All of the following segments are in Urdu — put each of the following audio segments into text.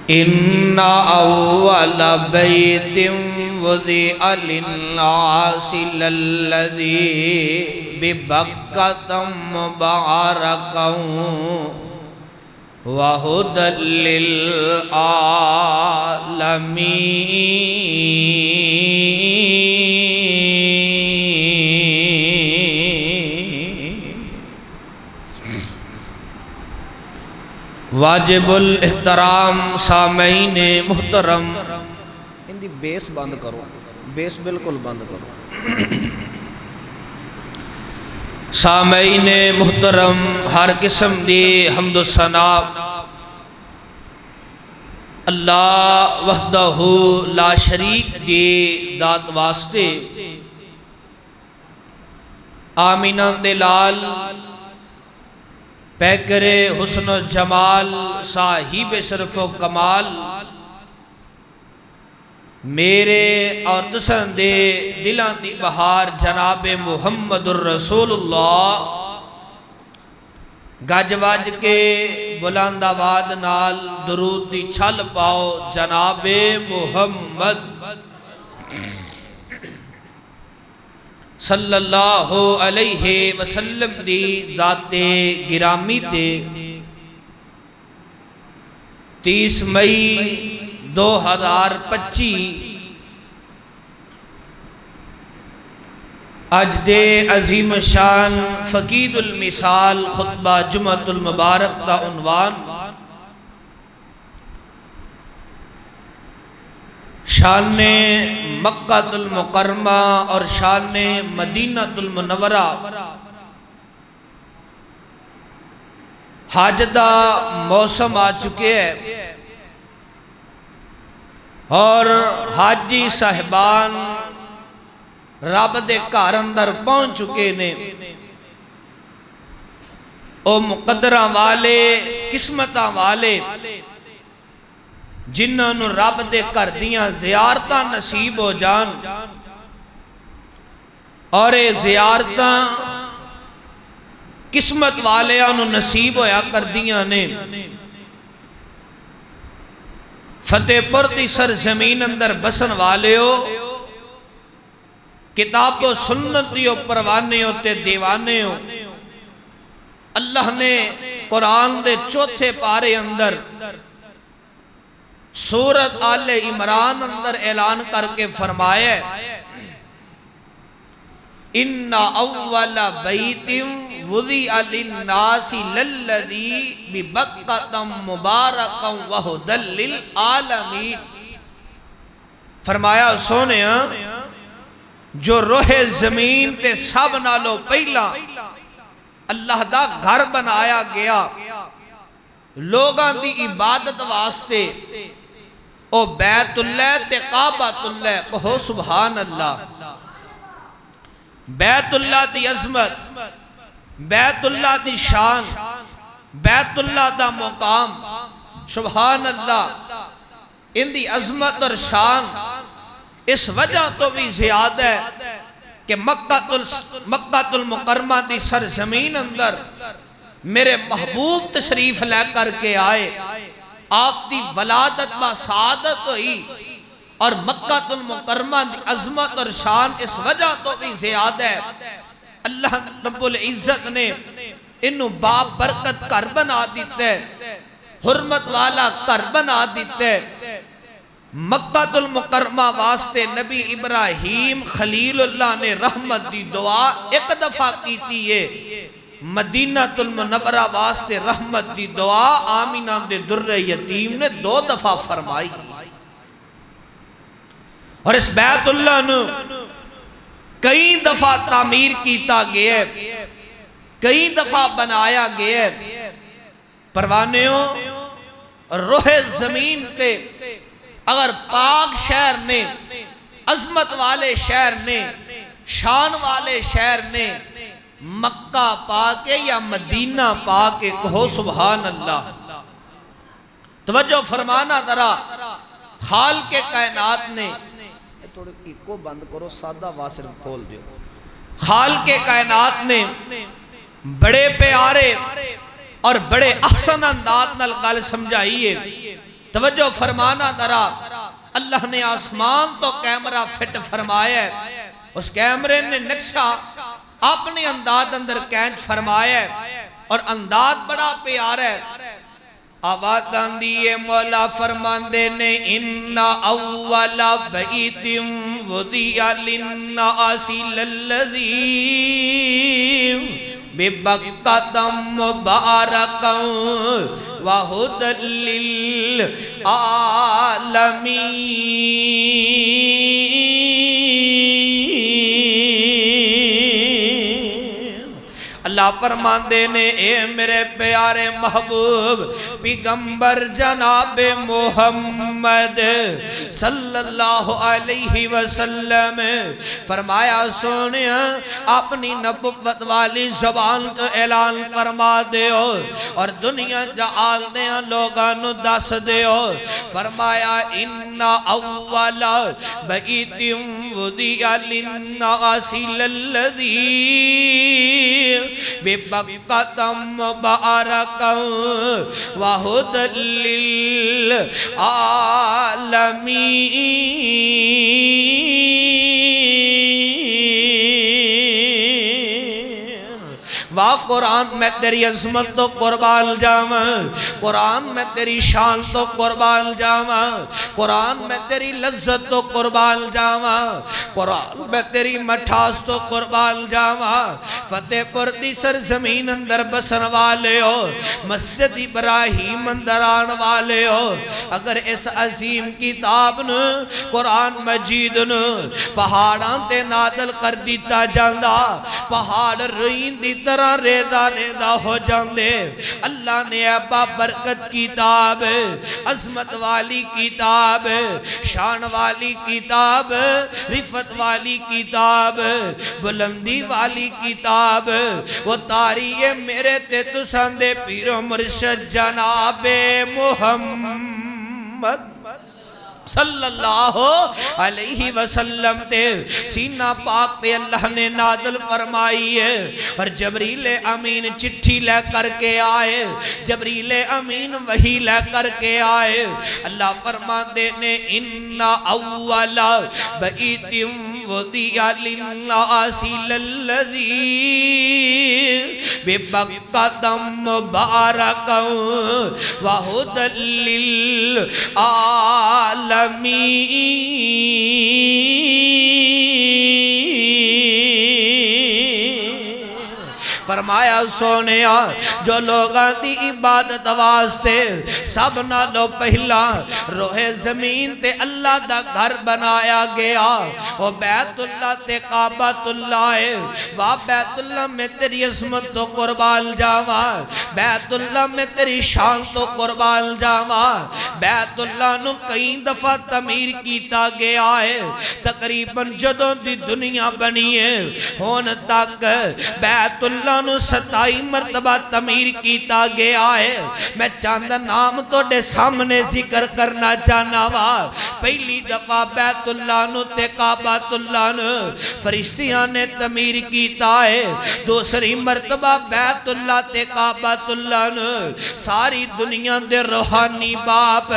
إن أول بيت وضع للناس للذي ببكة مباركا وهدى للعالمين۔ واجب الاحترام سامعین محترم، ان دی بیس بند کرو، بیس بالکل بند کرو۔ سامعین محترم، ہر قسم دی حمد و ثنا اللہ وحدہ لا شریک دی ذات واسطے، آمینہ دے لال پیکر حسن و جمال صاحب شرف و کمال، میرے اور تساں دے دلاں دی بہار جناب محمد الرسول اللہ، گج وج کے بلند آواز نال درود دی چھل پاؤ جناب محمد صلی اللہ علیہ وسلم دی ذات گرامی تے 30 مئی 2025 اج دے عظیم شان فقید المثال خطبہ جمعۃ المبارک دا عنوان شان مکہ المکرمہ اور شان مدینہ المنورہ۔ حج دا موسم آ چکے ہیں اور حاجی صاحبان رب دے گھر اندر پہنچ چکے نے۔ او مقدراں والے، قسمتاں والے جنہاں نو رب دے گھر دیاں زیارتاں نصیب ہو جان، اور اے زیارتاں قسمت والیاں نو نصیب ہویا کر دیاں نے۔ فتح پور دی سرزمین اندر بسن والے ہو، کتاب و سنت دیو پروانے ہوتے دیوانے ہو، اللہ نے قرآن دے چوتھے پارے اندر سورت آل عمران اندر اعلان کر کے فرمایا، ان اول بیت وضع للناس للذی ببکۃ مبارکا وہدی للعالمین۔ فرمایا سونیا، جو روح زمین تے سب نالو پہلا اللہ دا گھر بنایا گیا لوگاں دی عبادت واسطے، او بیت اللہ تے کعبۃ اللہ، کہو سبحان اللہ۔ بیت اللہ دی عظمت، بیت اللہ دی شان، بیت اللہ دا مقام، سبحان اللہ، ان دی عظمت اور شان اس وجہ تو بھی زیادہ ہے کہ مکہ المکرمہ دی سرزمین اندر میرے محبوب تشریف لے کر کے آئے، آپ دی ولادت با سعادت ہوئی، اور مکہ المکرمہ دی عظمت اور شان اس وجہ تو بھی زیادہ ہے۔ اللہ رب العزت نے انہوں باب برکت کر بنا دیتے، حرمت والا کر بنا دیتے۔ مکہ المکرمہ واسطے نبی ابراہیم خلیل اللہ نے رحمت دی دعا ایک دفعہ کیتی ہے، مدینہ المنورہ واسطے رحمت دی دعا آمینہ دے در یتیم نے 2 دفعہ فرمائی۔ اور اس بیت اللہ نے کئی دفعہ تعمیر کیتا گیا ہے، کئی دفعہ بنایا گیا ہے۔ پروانیوں، روح زمین تے اگر پاک شہر نے، عظمت والے شہر نے، شان والے شہر نے مکہ پاکے یا مدینہ پاکے، کہو سبحان اللہ۔ توجہ فرمانا ذرا، خالق کائنات نے، تھوڑے ایکو بند کرو، سادہ واسر کھول دیو۔ خالق کائنات نے بڑے پیارے اور بڑے احسن انداز نال گل سمجھائیے۔ توجہ فرمانا ذرا، اللہ نے آسمان تو کیمرہ فٹ فرمایا ہے، اس کیمرے نے نقشہ اپنے انداز اندر کینچ فرمایا ہے اور انداز بڑا پیارا ہے۔ آواز آندیے مولا فرماندے نے ان اول بیت وضع للناس للذی ببکۃ مبارکا وہدی للعالمین۔ اللہ فرماندے نے اے میرے پیارے محبوب پیغمبر جناب محمد صلی اللہ علیہ وسلم، فرمایا سونیا اپنی نبوت والی زبان تو اعلان فرما دیو اور دنیا جہال دیا لوگاں نو دس دیو۔ فرمایا ان اول بیت وضع للناس للذی ببکۃ مبارکا وہدی للعالمین۔ واہ قرآن میں تیری عظمت تو قربان جاواں، قرآن میں تیری شان تو قربان جاواں، قرآن میں تیری لذت تو قربان جاواں، قرآن میں تیری مٹھاس تو قربان جاواں۔ فتح پور دی سرزمین اندر بسن والے ہو، مسجد ابراہیم اندر آن والے ہو، اگر اس عظیم کتاب نو قرآن مجید نو پہاڑاں تے نادل کر دیتا جاندہ، پہاڑ روئین دی طرح ریدہ ریدہ ہو جاندے۔ اللہ نے ابا برکت کتاب، عظمت والی کتاب، شان والی کتاب، رفت والی کتاب، بلندی والی کتاب، وہ تاری میرے تے تساندے پیر و مرشد جناب محمد صلی اللہ علیہ وسلم تے سینہ پاک تے اللہ نے نازل فرمائی ہے اور جبریل امین چٹھی لے کر کے آئے، جبریل امین وحی لے کر کے آئے۔ اللہ فرماتے نے ان اول بیت وضع للناس للذی ببکۃ مبارکا وہدی للعالمین۔ فرمایا سونیا جو لوگاں دی عبادت واسطے سب نالو پہلا روح زمین تے اللہ دا گھر بنایا گیا، وہ بیت اللہ تے کعبۃ اللہ ہے۔ واہ بیت اللہ میں تیری عظمت تو قربان جاواں، بیت اللہ میں تیری شان تو قربان جاواں۔ بیت اللہ نو کئی دفعہ تعمیر کیتا گیا ہے، تقریباً جدوں دی دنیا بنی ہے ہون تک بیت اللہ نو 27 مرتبہ تعمیر کیتا گیا ہے۔ میں چاند نام توڑے سامنے ذکر کرنا چاہنا وا۔ پہلی دفعہ بیت اللہ نو تے کعبۃ اللہ نو فرشتیاں نے تعمیر کیتا ہے، دوسری مرتبہ بیت اللہ تے کعبۃ اللہ نو ساری دنیا دے روحانی باپ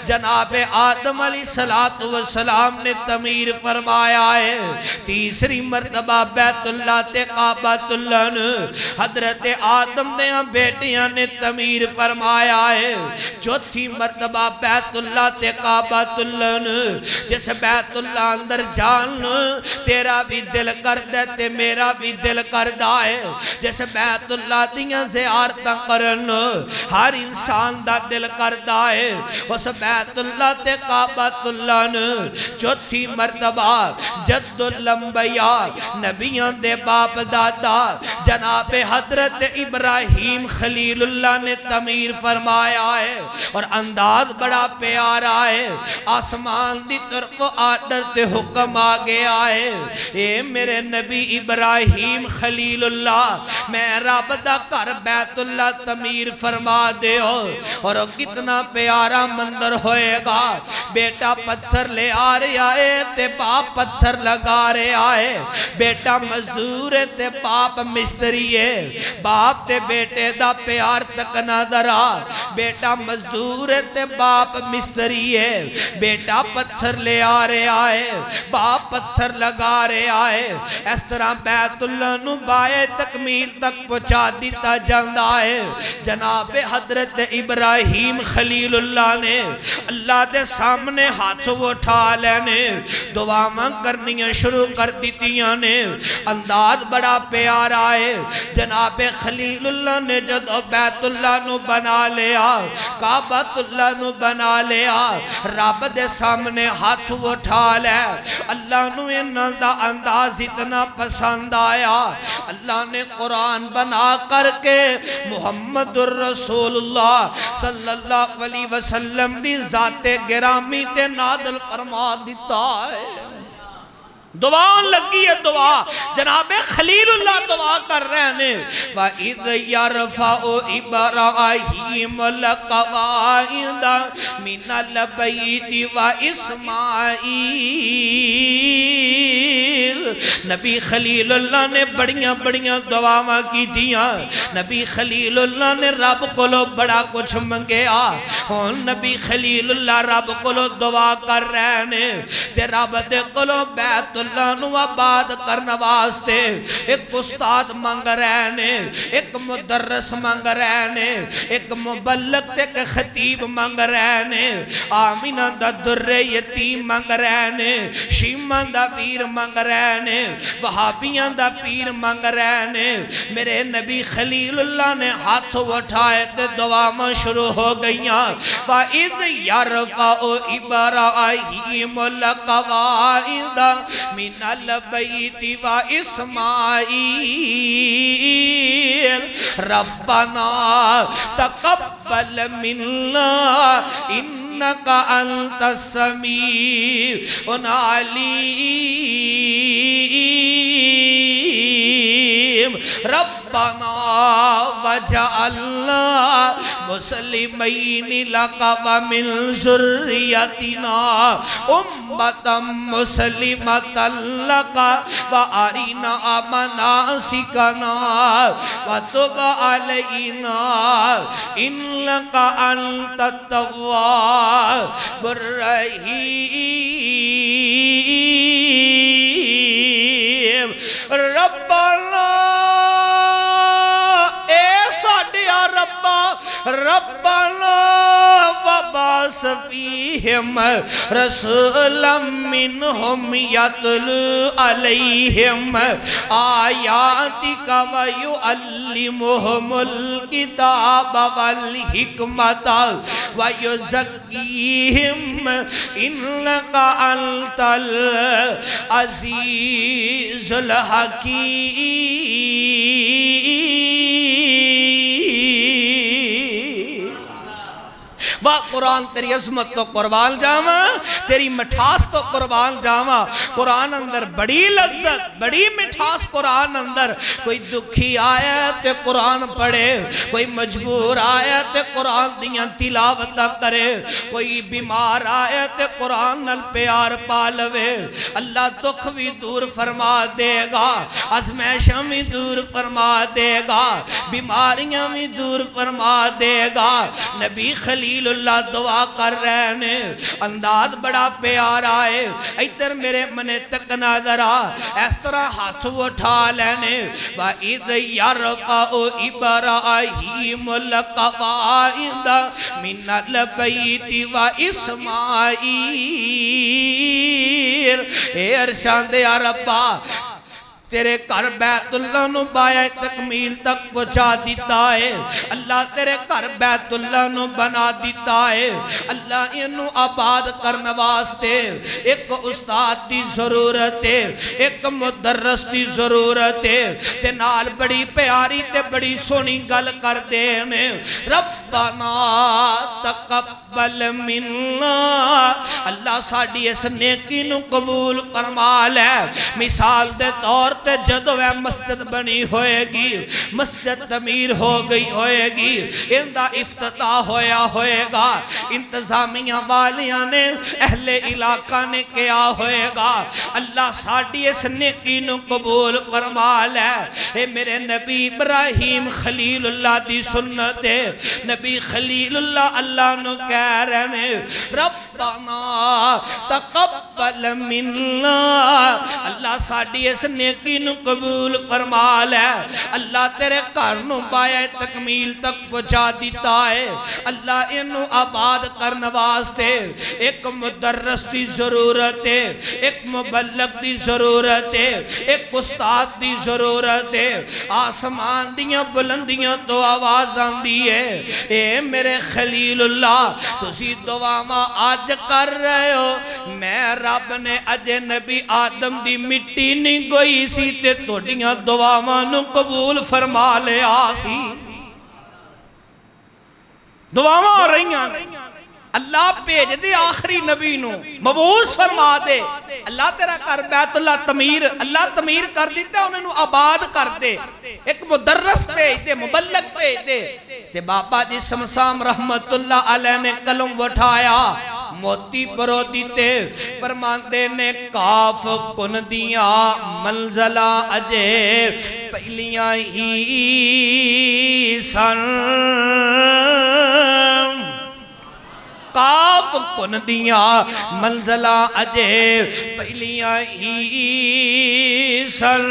جناب آدم علیہ السلام نے تعمیر فرمایا ہے۔ تیسری مرتبہ بیت اللہ تے کعبۃ اللہ نو حضرت آدم دیاں بیٹیاں نے تعمیر فرمایا ہے۔ چوتھی مرتبہ بیت اللہ تے کعبۃ اللہ نو جس بیت اللہ اندر جان تیرا بھی دل کردہ تے میرا بھی دل کردہ ہے، جس بیت اللہ دیاں زیارتاں کرن ہر انسان دا دل کردہ ہے، اس بیت اللہ تے کعبۃ اللہ نو چوتھی مرتبہ جد الانبیاء نبیاں دے باپ دادا جناب حضرت ابراہیم خلیل اللہ نے تعمیر فرمایا ہے اور انداز بڑا پیارا ہے۔ آسمان دی طرف آرڈر تے حکم آگے آئے، اے میرے نبی ابراہیم خلیل اللہ میں رب دا کر بیت اللہ تعمیر فرما دے ہو، اور کتنا پیارا مندر ہوئے گا۔ بیٹا پتھر لے آ رہے آئے تے باپ پتھر لگا رہے آئے، بیٹا مزدور تے باپ مستری ہے، باپ تے بیٹے دا پیار تک نہ درا، بیٹا مزدور ہے تے باپ مستری ہے، بیٹا پتھر لے آ رہا ہے، باپ پتھر لگا رہا ہے، اس طرح بیت اللہ نو بائے تکمیل تک پہنچا دیتا جاندہ ہے۔ جناب حضرت ابراہیم خلیل اللہ نے اللہ دے سامنے ہاتھ اٹھا لینے، دعاواں کرنیاں شروع کر دیتیاں نے، انداز بڑا پیارا ہے۔ جناب خلیل اللہ نے جدو بیت اللہ نو بنا لیا، کعبۃ اللہ نو بنا لیا، رب دے سامنے ہاتھ اٹھا لے، اللہ نو انہاں دا انداز اتنا پسند آیا، اللہ نے قرآن بنا کر کے محمد الرسول اللہ صلی اللہ علیہ وسلم دی ذات گرامی تے نازل فرما دیتا ہے۔ دعا لگی ہے، دعا جناب خلیل اللہ دعا کر رہے ہیں۔ وَإِذْ يَرْفَعُ إِبْرَاهِيمُ الْقَوَاعِدَ مِنَ الْبَيْتِ وَإِسْمَاعِيلَ۔ نبی خلیل اللہ نے بڑیاں بڑیاں دعاواں کی دیاں، نبی خلیل اللہ نے رب کولو بڑا کچھ منگیا، ہون نبی خلیل اللہ رب کولو دعا کر رہے ہیں تے رب دے کولو بیت اللہ نو آباد کرنا واسطے ایک استاد مانگ رہے ہیں، ایک مدرس مانگ رہے ہیں، ایک مبلغ تے ایک خطیب مانگ رہے ہیں، آمینہ دا در یتیم مانگ رہے ہیں، شیمہ دا پیر مانگ رہے ہیں، وہابیاں دا پیر مانگ رہے ہیں۔ میرے نبی خلیل اللہ نے ہاتھ اٹھائے تے دعاواں شروع ہو گئیاں۔ وَإِذْ يَرْفَعُ إِبْرَاهِيمُ الْقَوَاعِدَ مِنَ الْبَيْتِ وَإِسْمَاعِيلَ رَبَّنَا تَقَبَّلْ مِنَّا إِنَّكَ أَنْتَ السَّمِيعُ الْعَلِيمُ رَبَّنَا وَجَعَلْنَا مُسْلِمَيْنِ لَكَ وَمِنْ ذُرِّيَّتِنَا أُمَّةً مُسْلِمَةً لَكَ وَأَرِنَا مَنَاسِكَنَا وَتُبْ عَلَيْنَا إِنَّكَ أَنْتَ التَّوَّابُ الرَّحِيمُ رَبَّنَا ربنا وبعث فيهم رسولا منهم يتلو عليهم آياتك ويعلمهم الكتاب والحكمة ويزكيهم إنك أنت العزيز الحكيم۔ واہ قرآن تیری عظمت تو قربان جاواں، تیری مٹھاس تو قربان جاواں۔ قرآن اندر بڑی لذت بڑی مٹھاس قرآن اندر، کوئی دکھی آیا تے قرآن پڑھے، کوئی مجبور آیا تے قرآن دیاں تلاوت کرے، کوئی بیمار آیا تے قرآن نال پیار پالوے، اللہ دکھ بھی دور فرما دے گا، ازمیشاں بھی دور فرما دے گا، بیماریاں بھی دور فرما دے گا۔ نبی خلیل اللہ دعا کر رہے ہیں، انداز بڑا پیارا ہے، ادھر میرے منے تک نظر آ، اس طرح ہاتھ اٹھا لینے۔ وَإِذْ يَرْفَعُ إِبْرَاهِيمُ الْقَوَاعِدَ مِنَ الْبَيْتِ وَإِسْمَاعِيلَ۔ اے ارشاد یا ربا تیرے گھر بیت اللہ نو بایا تکمیل تک پہنچا دیتا ہے، اللہ تیرے گھر بیت اللہ نو بنا دیتا ہے، اللہ انہوں آباد کرنے واسطے ایک استاد دی ضرورت ہے، ایک مدرس دی ضرورت ہے، تے نال بڑی پیاری تے بڑی سونی گل کر دینے۔ ربنا تقبل تقبل منا اللہ ساڑی اس نیکی نو قبول فرما لے مثال دے طور تے جدو ہے مسجد بنی ہوئے گی مسجد تعمیر ہو گئی ہوئے گی اندہ افتتاح ہوئے گا انتظامیہ والیاں نے اہل علاقہ نے کیا ہوئے گا اللہ ساڑی اس نیکی نو قبول فرما لے اے میرے نبی ابراہیم خلیل اللہ دی سنت ہے نبی خلیل اللہ نو کہہ رہے ربنا تقبل منا اللہ ساڑی اس نیکی نو قبول فرما لے اللہ تیرے کارنوں بایا تکمیل تک پہنچا دیتا ہے اللہ انہوں آباد کرنے واسطے ایک مدرس دی ضرورت ہے ایک مبلغ دی ضرورت ہے ایک استاد دی ضرورت ہے آسمان دیاں بلندیاں تو آواز آندی ہے اے میرے خلیل اللہ تسی دعاواں آج کر رہے ہو میں رب نے اجے نبی آدم دی مٹی نہیں گوئی سی تے توڑیاں دعاواں نو قبول فرما لے آسی دعاواں ہو رہی ہیں اللہ پیج دے آخری نبی نو مبعوث فرما دے اللہ تیرا کر بیت اللہ تعمیر اللہ تعمیر کر دیتا انہیں نو آباد کر دے ایک مدرس پیج دے مبلغ پیج دے تے بابا جی سمسام رحمت اللہ علیہ نے قلم اٹھایا موتی برو دیتے فرماندے نے کاف کن دیا منزلہ اجے پہلیاں ہی سن کاف کن دیا منزلہ اجے پہلیاں ہی سن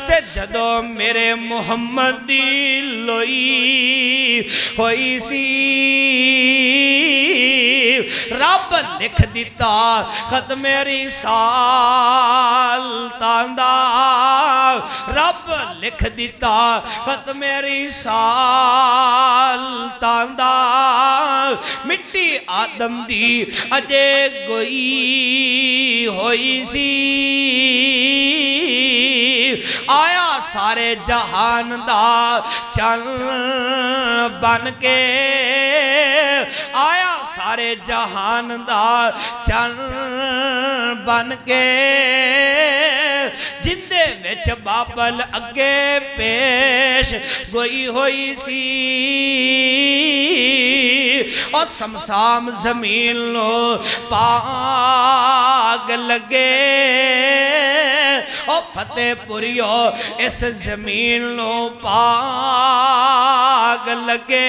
تے جدو میرے محمد دی لوئی ہوئی سی رب لکھ دیتا خط میری سال تاندہ رب لکھ دیتا خط میری سال تاندہ مٹی آدم دی اجے گوئی ہوئی سی آیا سارے جہان دا چن بن کے آیا سارے جہان دا چن بن کے جندے وچ بابل اگے پیش گوئی ہوئی سی اور سمسام زمین لو پاگ لگے اور فتح پوریو اس زمین لو پاگ لگے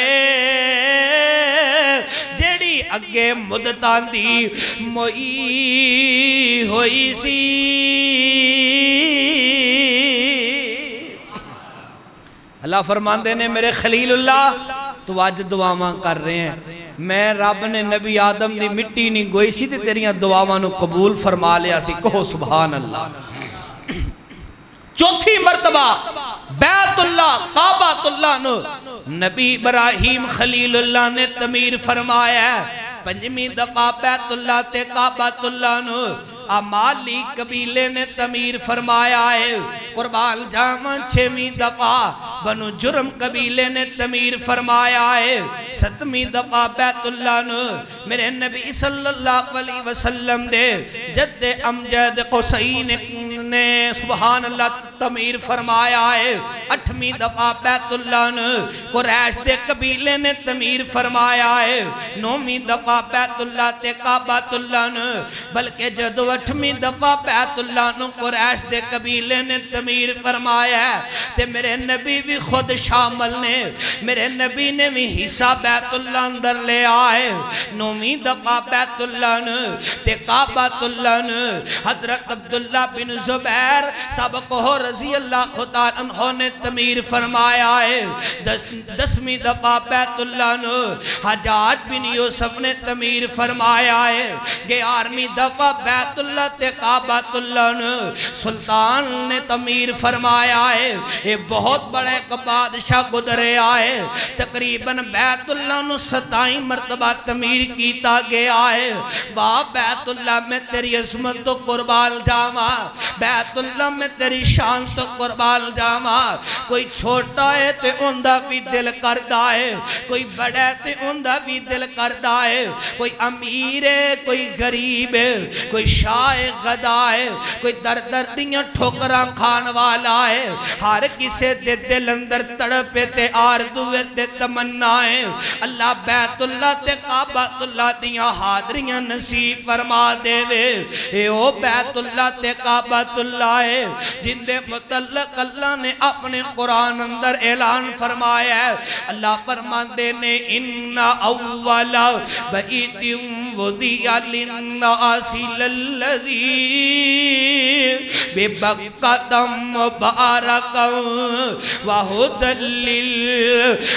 جیڑی اگے مدتاں دی موئی ہوئی سی اللہ فرماندے نے میرے خلیل اللہ تو آج دعاواں کر رہے ہیں میں رب نے نبی آدم دی مٹی نہیں گوئی سی تے تیریاں دعاواں نو قبول فرما لیا سی کہو سبحان اللہ چوتھی مرتبہ بیت اللہ کعبۃ اللہ نو نبی ابراہیم خلیل اللہ نے تعمیر فرمایا ہے پنجمی دفعہ بیت اللہ تے کعبۃ اللہ نو امالی قبیلے نے تعمیر فرمایا ہے قربان جاواں چھویں دفعہ بنو جرم قبیلے نے تعمیر فرمایا ہے ستویں دفعہ بیت اللہ نو میرے نبی صلی اللہ علیہ وسلم دے جد امجد قصین نے سبحان اللہ تعمیر فرمایا ہے اٹھویں دفعہ بیت اللہ نو قریش دے قبیلے نے تعمیر فرمایا ہے نویں دفعہ بیت اللہ تے کعبۃ اللہ نو بلکہ جدو اٹھویں دفعہ بیت اللہ نو قریش دے قبیلے نے تعمیر فرمایا ہے تے میرے نبی بھی خود شامل نے میرے نبی نے بھی حصہ بیت اللہ اندر لے آئے نویں دفعہ بیت اللہ نو تے کعبۃ اللہ نو حضرت عبداللہ بن زبیر سابق رضی اللہ خدا عنہ نے تعمیر فرمایا ہے دسویں دفعہ بیت اللہ نو حجاج بن یوسف نے تعمیر فرمایا ہے گیارہویں دفعہ بیت اللہ تے کعبۃ اللہ نو سلطان نے تعمیر فرمایا ہے یہ بہت بڑے ایک بادشاہ گزرے آئے تقریباً بیت اللہ نو 27 مرتبہ تعمیر کیتا گیا ہے واہ بیت اللہ میں تیری عظمت تو قربان جاواں بیت اللہ میں تیری شان تو قربان جاواں کوئی چھوٹا ہے تے اوندا بھی دل کردا ہے کوئی بڑا ہے تے اوندا بھی دل کردا ہے کوئی امیر ہے کوئی غریب ہے کوئی شاہ غدا ہے کوئی در در دیاں ٹھوکراں کھان والا ہے ہر کسے دے دل اندر تڑپے تے آرزوے تے تمنا ہے اللہ بیت اللہ تے کعبہ اللہ دیاں حاضریاں نصیب فرما دے وے اے او بیت اللہ تے کعبہ اللہ ہے جن دے متعلق اللہ نے اپنے قرآن اندر اعلان فرمایا ہے اللہ فرماندے نے اِنَّ أَوَّلَ بَئِتٍ وُضِعَ لِلنَّاسِ لَلَّذِي بِبَكَّةَ مُبَارَكًا وَهُدًى لِلْعَالَمِينَ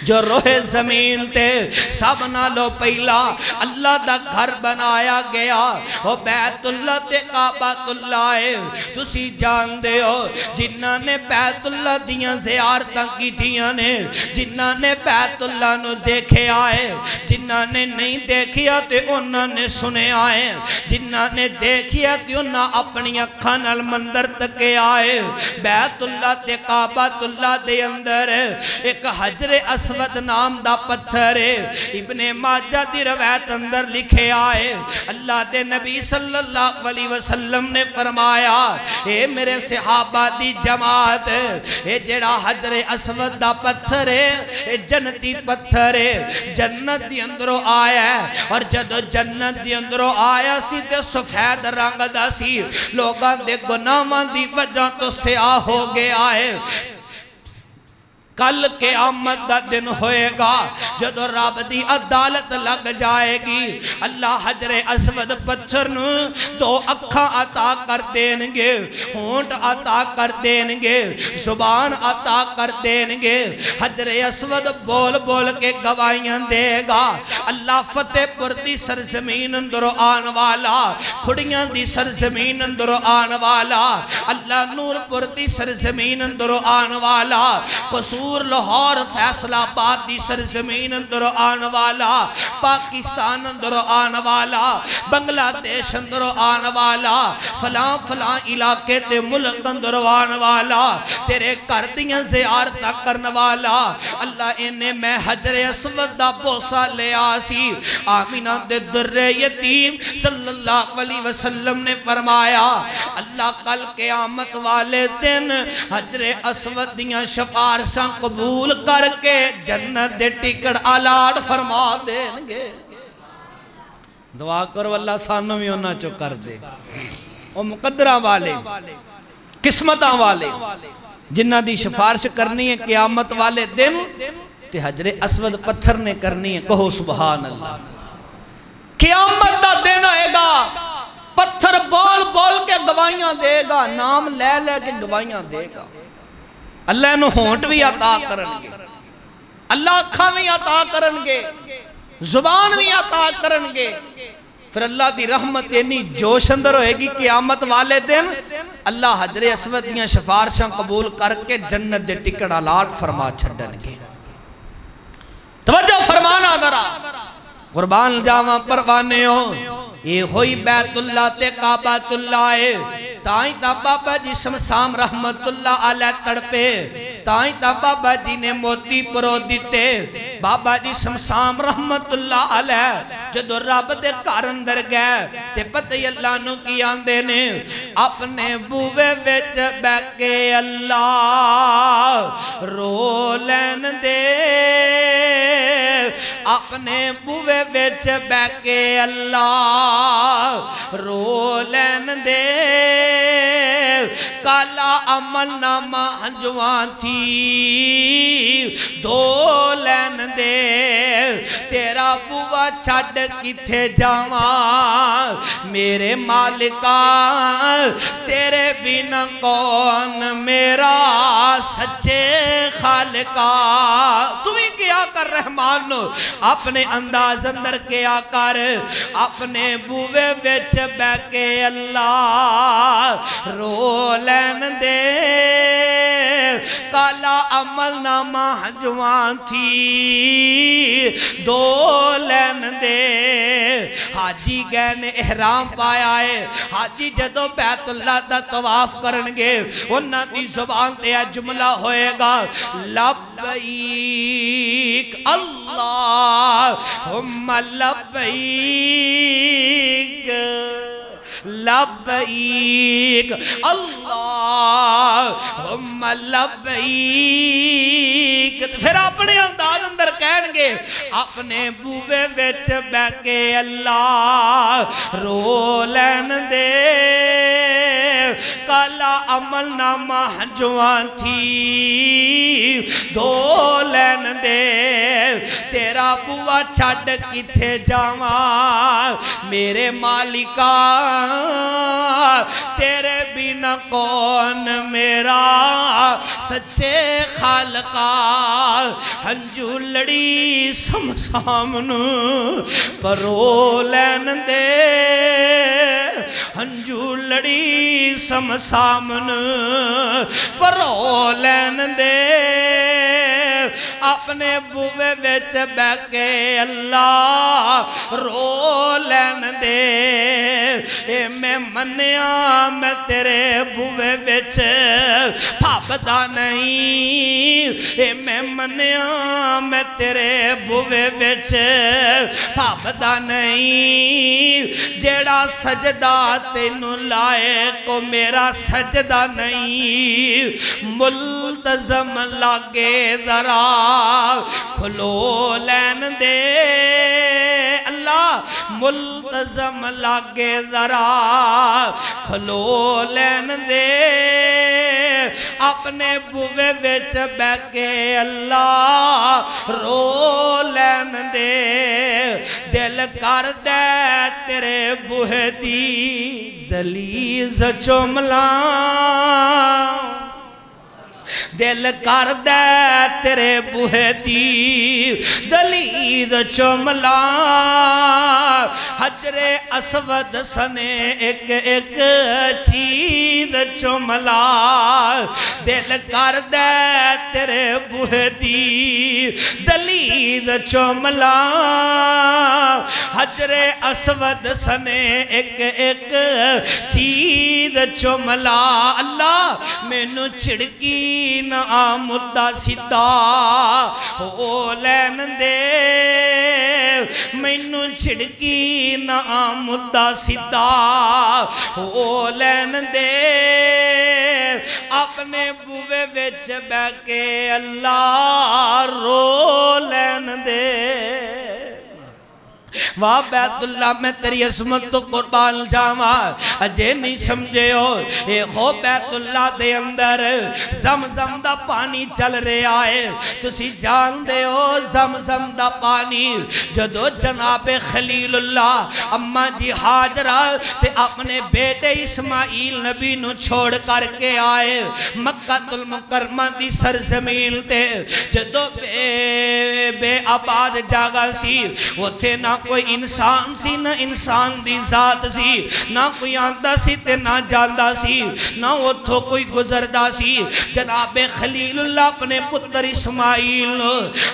جو روح زمین تے سب نالو پہلا اللہ دا گھر بنایا گیا وہ بیت اللہ تے کعبہ اللہ ہے تسی جان دے ہو جنہاں نے بیت اللہ دیاں زیارتاں کی دیاں نے جنہاں نے بیت اللہ نو دیکھے آئے جنہاں نے نہیں دیکھیا تے انہاں نے سنے آئے جنہاں نے دیکھیا تے انہاں اپنی اکھاں نال مندر تکے آئے بیت اللہ تے کعبہ اللہ دے اندر ایک حجر اسود نام دا پتھر ہے ابن ماجہ دی روایت اندر لکھے آئے اللہ دے نبی صلی اللہ علیہ وسلم نے فرمایا اے میرے صحابہ دی جماعت اے جڑا حجر اسود دا پتھر ہے اے جنتی پتھر ہے جنت دی اندروں آیا ہے اور جدو جنت دی اندروں آیا سی تے سفید رنگ دا سی لوگاں دے گناہاں دی وجہ تو سیاہ ہو گیا ہے کل قیامت دا دن ہوئے گا جدو رب دی عدالت لگ جائے گی اللہ حجر اسود پتھر نو دو اکھاں عطا کر دیں گے ہونٹ عطا کر دیں گے زبان عطا کر دیں گے حجر اسود بول بول کے گواہیاں دے گا اللہ فتح پر دی سرزمین اندر آن والا کھڑیاں دی سرزمین اندر آن والا اللہ نور پر دی سرزمین اندر آن والا قصور لاہور فیصلہ آباد دی سرزمین اندر آن والا پاکستان اندر آن والا بنگلہ دیش اندر آن والا فلاں فلاں علاقے تے ملک اندر آن والا تیرے گھر دیاں زیارتاں کرن والا اللہ انہیں میں حجر اسود دا بوسہ لے آسی آمینہ دے در یتیم صلی اللہ علیہ وسلم نے فرمایا اللہ کل قیامت والے دن حجر اسود دیاں شفارشاں قبول کر کے جنت دے ٹکڑ آلاٹ فرما دیں گے دعا کرو اللہ سانوں میں ہونا چو کر دے او مقدرہ والے قسمتاں والے جنہ دی شفارش کرنی ہے قیامت والے دن تے حجر اسود پتھر نے کرنی ہے کہو سبحان اللہ قیامت دا دن آئے گا پتھر بول بول کے گواہیاں دے گا نام لے لے کے گواہیاں دے گا اللہ نو ہونٹ بھی عطا کرنگے اللہ اکھاں بھی عطا کرنگے زبان بھی عطا کرنگے پھر اللہ دی رحمت انی جوش اندر ہوئے گی قیامت والے دن اللہ حجر اسود دیاں شفارشاں قبول کر کے جنت دے ٹکڑ آلاٹ فرما چھڑنگے توجہ فرمانا درہ قربان جاواں پروانے ہو یہ ہوئی بیت اللہ تے کعبہ اللہ ہے تائیں تا بابا جی شمسام رحمت اللہ علیہ تڑپے تائیں تا بابا جی نے موتی پرو دیتے بابا جی شمسام رحمت اللہ علیہ جدو رب دے گھر اندر گئے تے پتہ اللہ نو کی آندے نے اپنے بوے وچ بیٹھ کے اللہ رو لین دے اپنے بوے وچ بیٹھ کے اللہ رو لین دے کالا عمل نامہ ہنجوان تھی دو لین دے تیرا بوا چھڑ کتھے جاواں میرے مالکا تیرے بنا کون میرا سچے خالقا تمہیں کیا کر رحمان اپنے انداز اندر کیا کر اپنے بوے وچ بے کے اللہ رو لین دے کالا عمل نامہ جوان تھی دو لین دے حاجی گئے نے احرام پایا ہے حاجی جدو بیت اللہ دا طواف کرنگے انہاں دی زبان تے جملہ ہوئے گا لبیک اللہم لبیک لبیک اللہم لبیک پھر اپنے انداز اندر کہنگے اپنے بوے ویچ بیکے اللہ رو لین دے کالا عمل نامہ جوان تھی دو لین دے تیرا بوا چھڑ کتھے جاواں میرے مالکا تیرے بنا کون میرا سچے خالقا ہنجو لڑی سمسامن پرو لین دے ہنجو لڑی سمسامن پرو لین دے اپنے بوے ویچ بیکے اللہ رو لین دے اے میں منیا میں تیرے بوے ویچ بھابدا نہیں اے میں منیا میں تیرے بوے ویچ بھابدا نہیں جیڑا سجدہ تینوں لائے کو میرا سجدہ نہیں ملتزم لاگے ذرا کھلو لین دے اللہ ملتزم لاگے ذرا کھلو لین دے اپنے بوے ویچ بیکے اللہ رو لین دے دل کر دے تیرے بوہے دی دلیز چوملاں دل کر دے تیرے بوہے دی دلید چملا حجر اسود سنے ایک ایک چیز چملا دل کر دے تیرے بوہے دی دلید چملا حجر اسود سنے ایک ایک چیز چملا اللہ میں نو چڑکی نہ مدہ سیدھا ہو لین دے مینوں چھڑکی نہ مدہ سیدھا ہو لین دے اپنے بوے وچ بیٹھے اللہ رو لین دے واہ بیت اللہ میں تیری عظمت تو قربان جاواں اجے نہیں سمجھے ہو اے خو بیت اللہ دے اندر زمزم دا پانی چل رہے آئے تسی جان دے ہو زمزم دا پانی جدو جناب خلیل اللہ اماں جی حاجرہ تے اپنے بیٹے اسماعیل نبی نو چھوڑ کر کے آئے مکہ المکرمہ دی سرزمین تے جدو بے آباد جاگا سی وہ تھے نہ کوئی انسان سی نہ انسان دی ذات سی نہ کوئی آندہ سی تے نہ جاندہ سی نہ اتھو کوئی گزردہ سی جناب خلیل اللہ اپنے پتر اسماعیل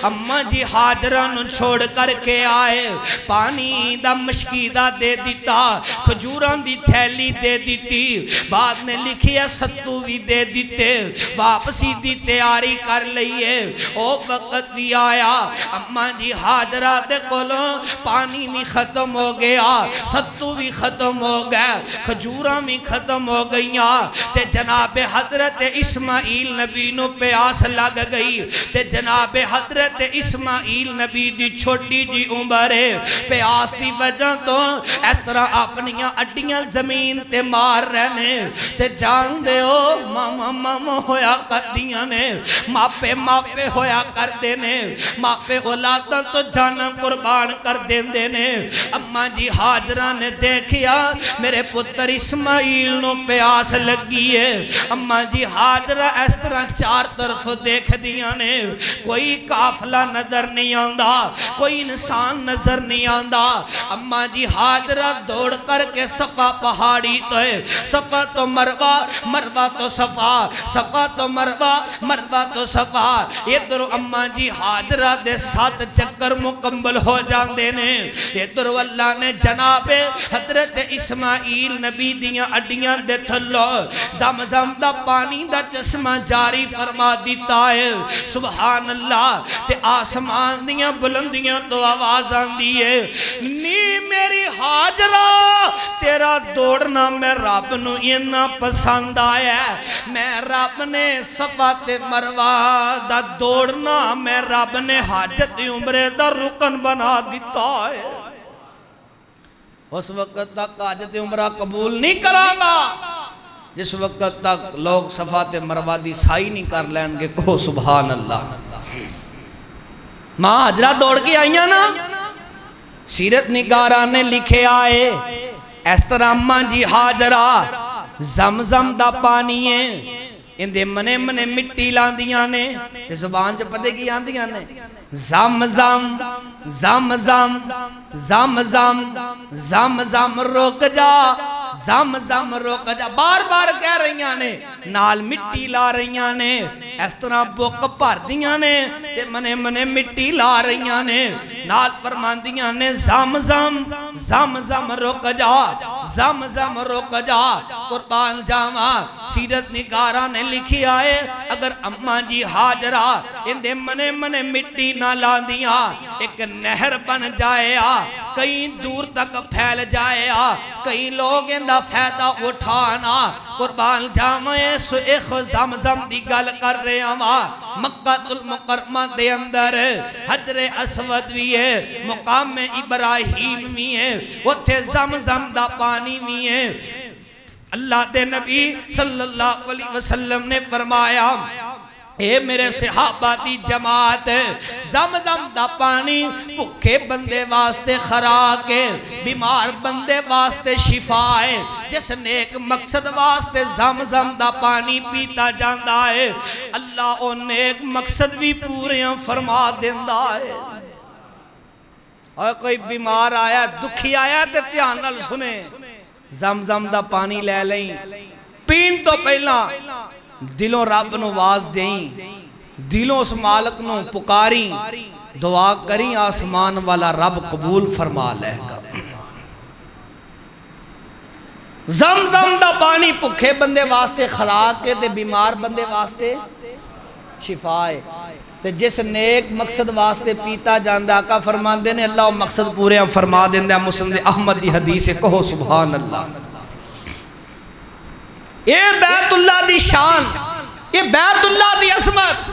اماں جی حاجرہ نو چھوڑ کر کے آئے پانی دا مشکیدہ دے دیتا کھجوران دی تھیلی دے دیتی بعد نے لکھیا ستو بھی دے دیتے واپسی دی تیاری کر لئیے او وقت بھی آیا اماں جی حاجرہ دے کولوں پانی بھی ختم ہو گیا ستو بھی ختم ہو گیا کھجوراں بھی ختم ہو گئیاں تے جناب حضرت اسماعیل نبی نو پیاس لگ گئی تے جناب حضرت اسماعیل نبی دی چھوٹی جی عمرے پیاس دی وجہ تو اس طرح اپنیاں اڈیاں زمین تے مار رہنے تے جان دے ہو ماما ماما ہویا کر دیاں نے ماپے ماپے ہویا کر دینے ماپے اولاداں تو جانا قربان کر دیندے نے اما جی حاجرہ نے دیکھیا میرے پتر اسماعیل نو پیاس لگی ہے اما جی حاجرہ اس طرح چار طرف دیکھ دیا نے کوئی قافلہ نظر نہیں آندا کوئی انسان نظر نہیں آندا اما جی حاجرہ دوڑ کر کے صفا پہاڑی تو ہے صفا تو مروہ مروہ تو صفا صفا تو مروہ مروہ تو صفا ادھر اما جی حاجرہ دے 7 چکر مکمل ہو جاندے نے ادھر اللہ نے جناب حضرت اسماعیل نبی دیاں اڈیاں دے تھلو زمزم دا پانی دا چشمہ جاری فرما دیتا ہے سبحان اللہ تے آسمان دیاں بلندیاں تو آواز آندی ہے نی میری حاجرہ تیرا دوڑنا میں رب نو اتنا پسند آیا ہے میں رب نے صفا تے مروہ دا دوڑنا میں رب نے حاجت عمرے دا رکن بنا دیتا ہے اس وقت تک حاجت عمرہ قبول نہیں کروں گا جس وقت تک لوگ صفا تے مروہ دی سائی نہیں کر لین گے کہو سبحان اللہ ماں حجرہ دوڑ کے آئیاں نا سیرت نگاران نے لکھے آئے اس طرح اماں جی حاجرہ زمزم دا پانی ہے اندے منے منے مٹی لاندیاں نے تے زبان چ پتے کی آندیاں نے زمزم زمزم زمزم زمزم رک جا زمزم رک جا بار بار کہہ رہیاں نے نال مٹی لا رہیاں نے اس طرح بک بھر دیاں نے تے منے منے مٹی لا رہیاں نے نال فرماندیاں نے زمزم زمزم رک جا زمزم رک جا قربان جاواں سیرت نگاراں نے لکھی آئے اگر اماں جی حاجرہ اندے منے منے مٹی نہ لاندیاں ایک نہر بن جائے کئی دور تک پھیل جائے کئی لوگ اندہ فیدہ اٹھانا قربان جامعے سوئخ زمزم دی گل کر رہے ہیں مکہ المکرمہ دے اندر حجر اسود بھی ہے مقام ابراہیم بھی ہے اتھے زمزم دا پانی بھی ہے اللہ دے نبی صلی اللہ علیہ وسلم نے فرمایا اے میرے صحابہ دی جماعت زمزم دا پانی بھوکے بندے واسطے خوراک ہے بیمار بندے واسطے شفا ہے جس نیک مقصد واسطے زمزم دا پانی پیتا جاندا ہے اللہ او نیک مقصد بھی پورے فرما دیندا ہے اور کوئی بیمار آیا دکھی آیا تے دھیان نال سنے زمزم دا پانی لے لیں پین تو پہلا دلوں رب نو واز دیں دلوں اس مالک نو پکاریں دعا کریں آسمان والا رب قبول فرما لے گا زمزم دا پانی پکھے بندے واسطے خوراک کے تے بیمار بندے واسطے شفا ہے تے جس نیک مقصد واسطے پیتا جاندا آقا فرماندے نے اللہ مقصد پورے فرما دیندے مسند احمد دی حدیث کہو سبحان اللہ یہ بیت اللہ دی شان یہ بیت اللہ دی عظمت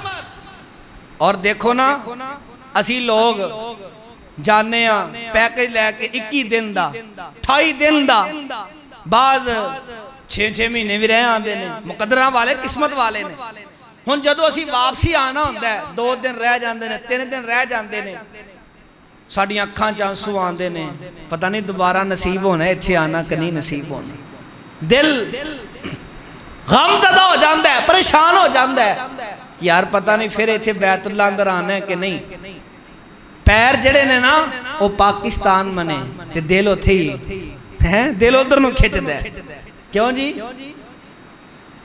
اور دیکھو نا اسی لوگ جانے ہیں پیکج لے کے 21 دن دا 28 دن دا بعد 6 مہینے بھی رہے آندے نے مقدرہ والے قسمت والے نے ہن جدو اسی واپسی آنا ہوندہ ہے 2 دن رہ جاندے نے 3 دن رہ جاندے نے ساڑی اکھاں چانسو آندے نے پتہ نہیں دوبارہ نصیب ہونا ہے اتھے آنا کہ نہیں نصیب ہونا دل غم زدہ ہو جاندہ ہے پریشان ہو جاندہ ہے یار پتہ نہیں پھر ایتھے بیت اللہ اندر آنا ہے کہ نہیں پیر جڑے نے نا وہ پاکستان منے تے دل اتھے ہی دل ادھر نو کھچ دے کیوں جی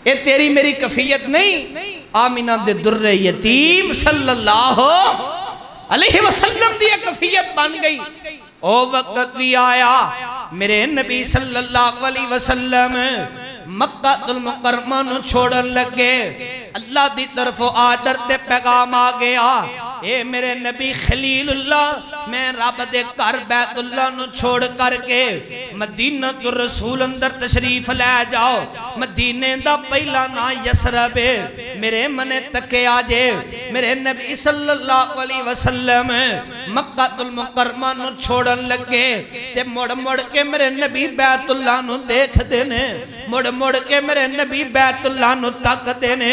اے تیری میری کفیت نہیں آمینہ دے در یتیم صلی اللہ علیہ وسلم دی کفیت بن گئی او وقت بھی آیا میرے نبی صلی اللہ علیہ وسلم مکہ المکرمہ نو چھوڑن لگے اللہ دی طرف آڈر تے پیغام آگیا اے میرے نبی خلیل اللہ میں رب دے کر بیت اللہ نو چھوڑ کر کے مدینہ الرسول اندر تشریف لے جاؤ مدینہ دا پہلا نا یسرب میرے منے تکے آجے میرے نبی صلی اللہ علیہ وسلم مکہ مکہ المکرمہ نو چھوڑن لگے تے مڑ مڑ کے میرے نبی بیت اللہ نو دیکھ دینے مڑ مڑ کے میرے نبی بیت اللہ نو تک دینے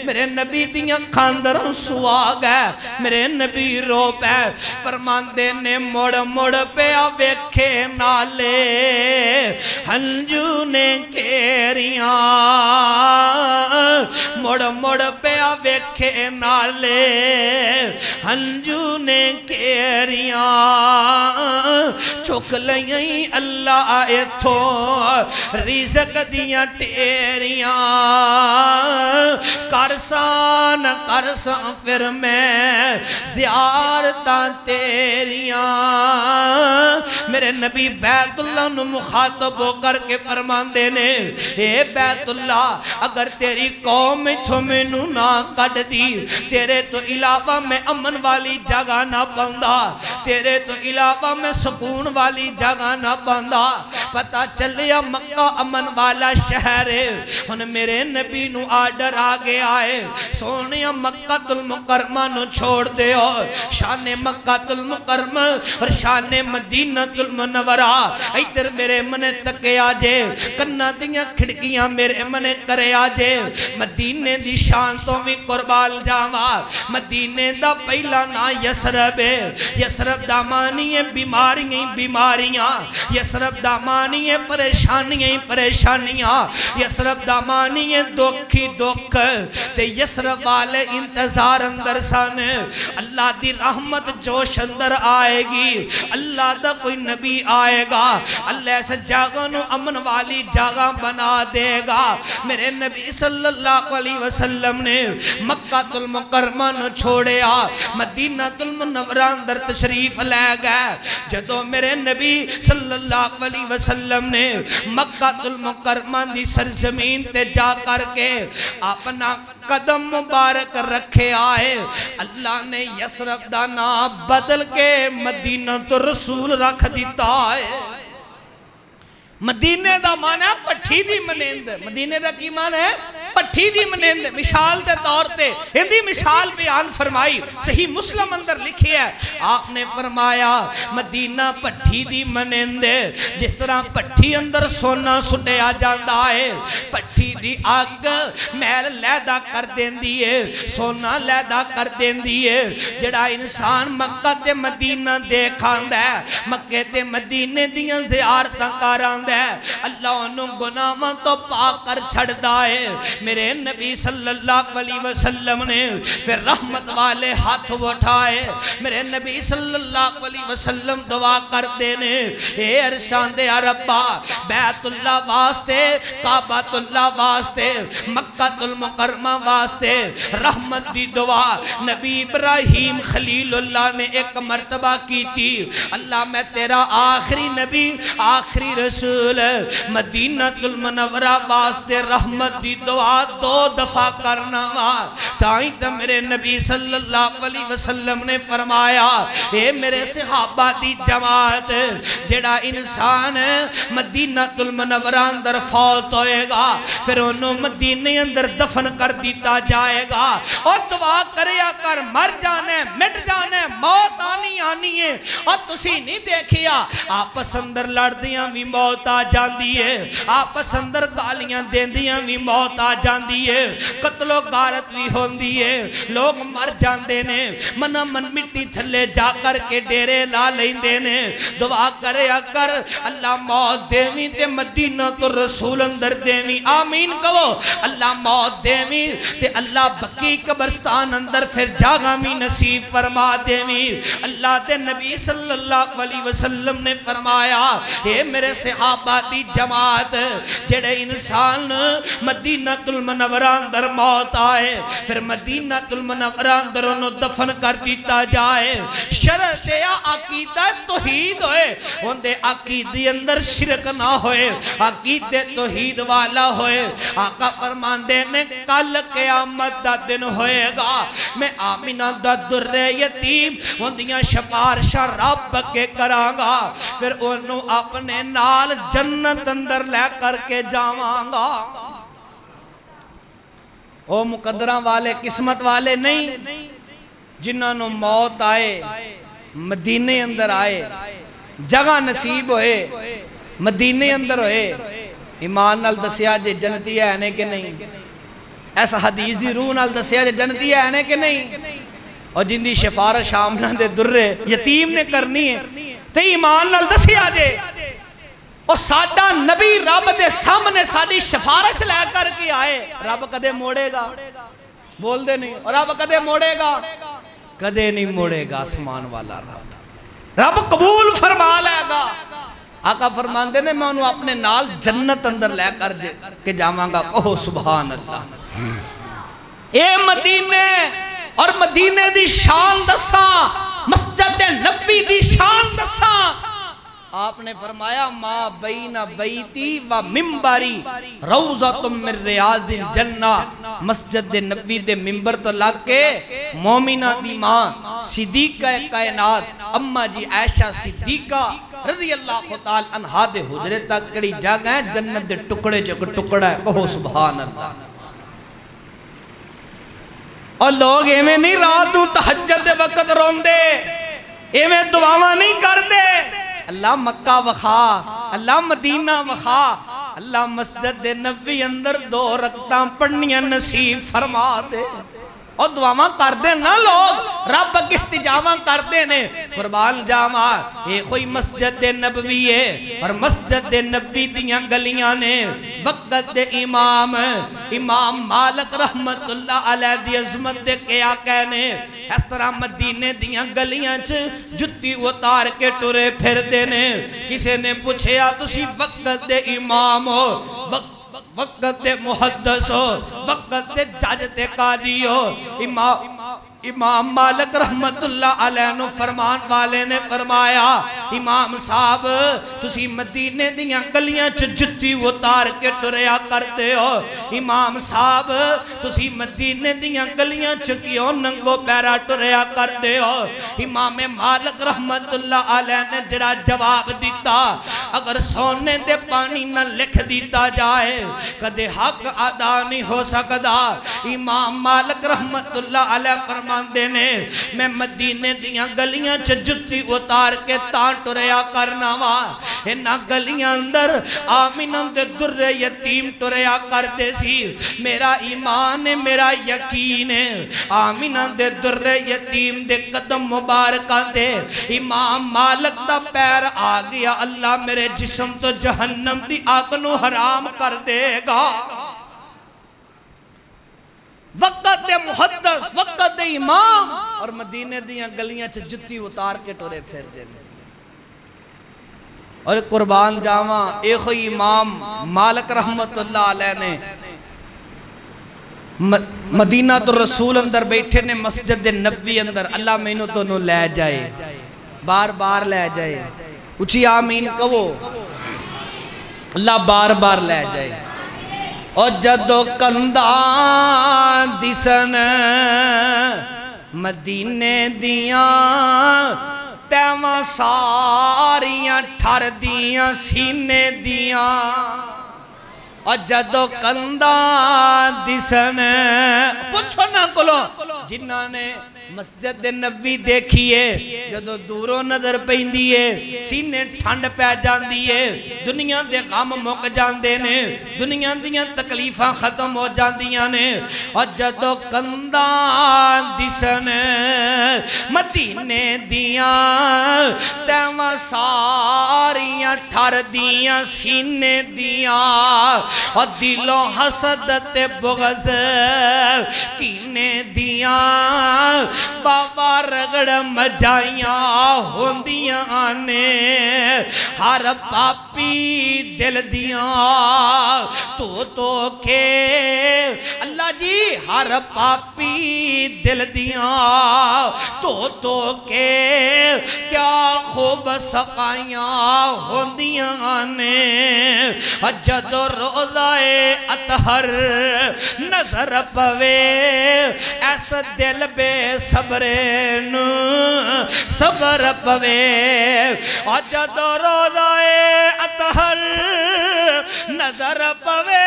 میرے نبی دیاں کھاندروں سواگ ہے میرے نبی رو پہ فرمان دینے مڑ مڑ پہ آویکھے نالے ہنجو نے کیریاں مڑ مڑ پہ آویکھے نالے ہنجو نے کیریاں چک لئیں اللہ آئے تھو رزق دیاں ٹیریاں کرسان کرسان پھر میں زیارتاں تیریاں میرے نبی بیت اللہ نو مخاطب ہو کر کے فرمان دینے اے بیت اللہ اگر تیری قوم تھو میں نو نہ کٹ دی تیرے تو علاوہ میں امن والی جگہ نہ بندہ تیرے تو علاوہ میں سکون والی جگہ نہ بندہ پتہ چلیا مکہ امن والا شہر ہے ان میرے نبی نو آڈر آگے آئے سونیا مکہ المکرمہ نو چھوڑ دے اور شان مکہ المکرمہ اور شان مدینہ المنورہ ایدر میرے منے تکے آجے کنہ دیاں کھڑکیاں میرے منے کرے آجے مدینہ دی شان تو بھی قربال جاوا مدینہ دا پہلا نا یسرب ہے یسرب دا مانی ہے بیماریاں یسرب دا مانی ہے پریشانیاں یسرب دا مانی ہے دکھی دکھ تے یسرب والے انتظار اندر سان اللہ دی رحمت جوش اندر آئے گی اللہ دا کوئی نبی آئے گا اللہ سے جاگہ نو امن والی جاگہ بنا دے گا میرے نبی صلی اللہ علیہ وسلم نے مکہ المکرمہ نو چھوڑے آ مدینہ المنورہ اندر تشریف لے گئے جدو میرے نبی صلی اللہ علیہ وسلم نے مکہ المکرمہ دی سرزمین تے جا کر کے اپنا قدم مبارک رکھے آئے اللہ نے یسرب دا نام بدل کے مدینہ تو رسول رکھ دیتا ہے مدینہ دا معنی ہے پٹھی دی منیند مدینہ دا کی معنی ہے پٹھی دی منیند مثال دے طور تے ہندی مثال بیان فرمائی صحیح مسلم اندر لکھی ہے آپ نے فرمایا مدینہ پٹھی دی منیند جس طرح پٹھی اندر سونا سٹے آ جاندہ ہے پٹھی دی آگ میل لیدہ کر دین دیئے سونا لیدہ کر دین دیئے جڑا انسان مکہ تے مدینہ دیکھاند ہے مکہ تے مدینہ دیاں زیارتاں کاراند ہے اللہ انہوں گناہاں تو پاک کر چھڑ دائے میرے نبی صلی اللہ علیہ وسلم نے پھر رحمت والے ہاتھ اٹھائے میرے نبی صلی اللہ علیہ وسلم دعا کر دینے اے ارشان دے ربا بیت اللہ واسطے کعبۃ اللہ واسطے مکہ المکرمہ واسطے رحمت دی دعا نبی ابراہیم خلیل اللہ نے ایک مرتبہ کی تھی اللہ میں تیرا آخری نبی آخری رسول مدینہ المنورہ واسطے رحمت دی دعا 2 دفعہ کرنا تائیں تو میرے نبی صلی اللہ علیہ وسلم نے فرمایا اے میرے صحابہ دی جماعت جڑا انسان مدینہ المنورہ اندر فوت ہوئے گا پھر انہوں مدینہ اندر دفن کر دیتا جائے گا اور دعا کریا کر مر جانے مٹ جانے موت آنی ہے اور تسی نہیں دیکھیا آپس اندر لڑدیاں بھی موت آ جاندی ہے آپس اندر گالیاں دیندیاں بھی موت آ جاندی ہے قتل و غارت بھی ہوندی ہے لوگ مر جاندے نے منا من مٹی تھلے جا کر کے ڈیرے لا لیندے نے دعا کرے اگر اللہ موت دیوی تے مدینہ تو رسول اندر دیوی آمین کہو اللہ موت دیوی تے اللہ بقی قبرستان اندر پھر جاگہ میں نصیب فرما دیوی اللہ تے نبی صلی اللہ علیہ وسلم نے فرمایا اے میرے صحابہ دی جماعت جڑے انسان مدینہ المنورہ اندر موت آئے پھر مدینہ المنورہ اندر انہوں دفن کر دیتا جائے شرط یا عقیدہ توحید ہوئے اندے عقیدی اندر شرک نہ ہوئے عقید توحید والا ہوئے آقا فرمان دینے کل قیامت دا دن ہوئے گا میں آمینہ دا در یتیم اندیاں شفارشہ رب کے کرانگا پھر انہوں اپنے نال جنت اندر لے کر کے جاوانگا او مقدرہ والے قسمت والے نہیں جنہوں نے موت آئے مدینے اندر آئے جگہ نصیب ہوئے مدینے اندر ہوئے ایمان نال دسیا جے جنتی ہے نے کہ نہیں ایسا حدیث دی روح نال دسیا جے جنتی ہے نے کہ نہیں اور جن دی شفارش آمنہ دے درے یتیم نے کرنی ہے تے ایمان نال دسیا جے اور ساڈا نبی رب دے سامنے ساڈی شفارش لے کر کے آئے رب کدے موڑے گا بول دے نہیں اور رب کدے موڑے گا کدے نہیں موڑے گا آسمان والا رب قبول فرما لے گا آقا فرماندے نے میں انہوں اپنے نال جنت اندر لے کر کے جاواں گا کہو سبحان اللہ اے مدینے اور مدینے دی شان دساں مسجد نبوی دی شان دساں آپ نے فرمایا ما بین بیتی و ممبری روضۃ من ریاض الجنہ مسجد نبوی دے ممبر تو لگ کے مومنہ دی ماں صدیقہ کائنات اماں جی عائشہ صدیقہ رضی اللہ تعالی عنہا دے حجرے تک کڑی جگہ ہے جنت دے ٹکڑے چک ٹکڑا ہے کہو سبحان اللہ اور لوگ ایمیں نہیں راتوں تہجد دے وقت روندے ایمیں دعاواں نہیں کر دے اللہ مکہ وخا اللہ مدینہ وخا اللہ مسجد نبوی اندر 2 رکعتاں پڑھنیاں نصیب فرما دے اور دعاواں کر دے نا لوگ رب کی احتجاواں کر دے نے قربان جاواں یہ کوئی مسجد نبوی ہے اور مسجد نبوی دیاں گلیاں نے وقت امام مالک رحمت اللہ علیہ دی عظمت دے کیا کہنے اس طرح مدینے دیاں گلیاں جتی اتار کے ٹرے پھر دینے کسے نے پوچھیا تسی وقت امام ہو وقت محدث ہو وقت جج تے قاضی ہو امام مالک رحمت اللہ علیہ نو فرمان والے نے فرمایا امام صاحب تسی مدینے دیاں گلیاں جتی اتار کے ٹریا کرتے ہو امام صاحب تسی مدینے دیاں گلیاں کیوں ننگو پیرا ٹریا کرتے ہو امام مالک رحمت اللہ علیہ نے جڑا جواب دیتا اگر سونے دے پانی نہ لکھ دیتا جائے کدے حق ادا نہیں ہو سکدا امام مالک رحمت اللہ علیہ فرمان دینے میں مدینے دیاں گلیاں جتی اتار کے تان ٹریا کرنا وا انہاں گلیاں اندر آمینہ دے در یتیم ٹریا کر دے سی میرا ایمان ہے میرا یقین ہے آمینہ دے در یتیم دے قدم مبارکہ دے امام مالک دا پیر آ گیا اللہ میرے جسم تو جہنم دی آگ نو حرام کر دے گا وقت محدث وقت امام اور مدینے دیاں گلیاں جتی اتار کے ٹورے پھر دینے اور قربان جاواں ایک امام مالک رحمت اللہ علیہ نے مدینہ تو رسول اندر بیٹھے نے مسجد نبوی اندر اللہ مینو تو نو لے جائے بار بار لے جائے اچھی آمین کہو اللہ بار بار لے جائے اور جدو کنداں دسن مدینے دیاں تیواں ساریاں ٹھر دیاں سینے دیاں اور جدو کنداں دسن پوچھو نہ کلو جنہاں نے مسجد نبوی دیکھیے جدو دوروں نظر پیندیے سینے ٹھنڈ پہ جاندیے دنیا دے غم مک جاندے نے دنیا دیاں تکلیفاں ختم ہو جاندیاں نے اور جدو کنداں دسن مدینے دیاں تیواں ساریاں ٹھر دیاں سینے دیاں اور دلوں حسد تے بغض کینے دیاں بابا رگڑ مجائیاں ہوندیاں نے ہر پاپی دل دیاں تو کے اللہ جی ہر پاپی دل دیاں تو کے کیا خوب صفائیاں ہوندیاں نے جد روزہ اطہر نظر پوے ایس دل بے صبرین صبر پوے جد روزہ اطہر نظر پوے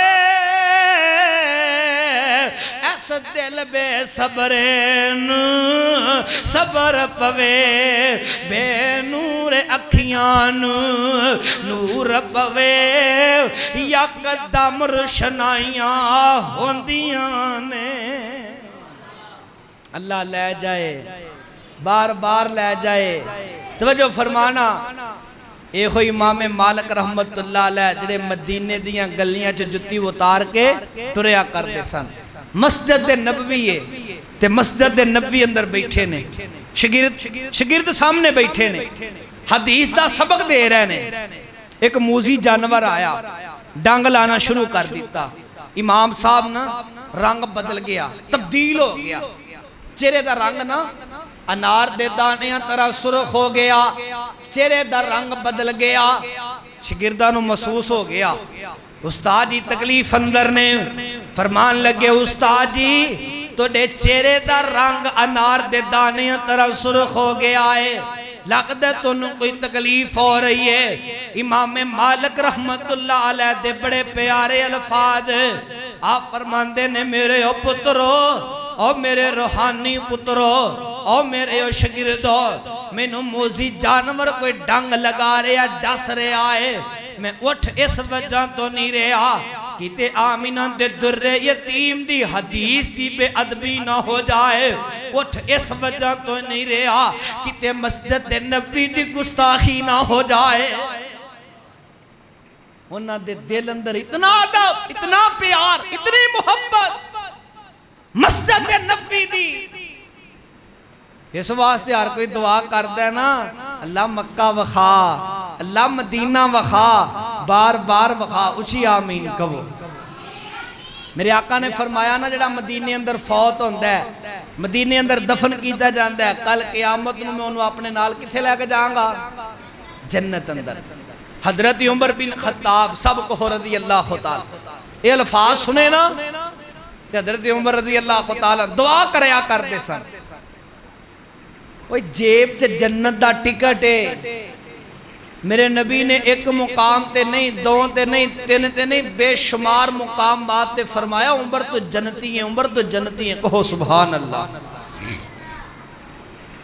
ایس دل بے صبرین صبر پوے بے نور اکھیان نور پوے یا قدم روشنائیاں ہوندیاں نے اللہ لے جائے بار بار لے جائے توجہ فرمانا اے ہوئی امام مالک رحمت اللہ علیہ جڑے مدینے دیاں گلیاں چ جتی اتار کے ٹریا کرتے سن مسجد نبوی ہے تے مسجد نبوی اندر بیٹھے نے شگرد سامنے بیٹھے نے حدیث دا سبق دے رہے نے ایک موزی جانور آیا ڈانگ لانا شروع کر دیتا امام صاحب نا رنگ بدل گیا تبدیل ہو گیا چہرے دا رنگ نا انار دے دانیاں طرح سرخ ہو گیا چہرے دا رنگ بدل گیا شگردانو محسوس ہو گیا استاد جی تکلیف اندر نے فرمان لگے استاد جی تو دے چہرے دا رنگ انار دے دانیاں طرح سرخ ہو گیا ہے لگتا ہے تو انہوں کوئی تکلیف ہو رہی ہے امام مالک رحمت اللہ علیہ دے بڑے پیارے الفاظ آپ فرماندے نے میرے او پترو او میرے روحانی پترو او میرے او شگردو میں نو موزی جانور کوئی ڈنگ لگا رہا ڈس رہا ہے میں اٹھ اس وجہ تو نہیں رہا کیتے آمینہ دے در یتیم دی حدیث دی بے ادبی نہ ہو جائے اٹھ اس وجہ تو نہیں رہا کیتے مسجد نبی دی گستاخی نہ ہو جائے انہاں دے دل اندر اتنا ادب اتنا پیار اتنی محبت مسجد نبی دی اس واسطے ہر کوئی دعا کردا ہے نا اللہ مکہ وخا اللہ مدینہ وخا بار بار وخا اچھی آمین کہو میرے آقا نے فرمایا نا جڑا مدینے اندر فوت ہوندہ ہے مدینے اندر دفن کیتا جاندہ ہے کل قیامت میں انہوں اپنے نال کتھے لے کے جائیں گا جنت اندر حضرت عمر بن خطاب سب کو رضی اللہ تعالی یہ الفاظ سنے نا حضرت عمر رضی اللہ تعالی دعا کریا کرتے سن وہ جیب سے جنت دا ٹکٹ ہے میرے نبی نے ایک مقام تے نہیں دو تے نہیں تین تے نہیں بے شمار مقام بات تے فرمایا عمر تو جنتی ہیں عمر تو جنتی ہیں کہو سبحان اللہ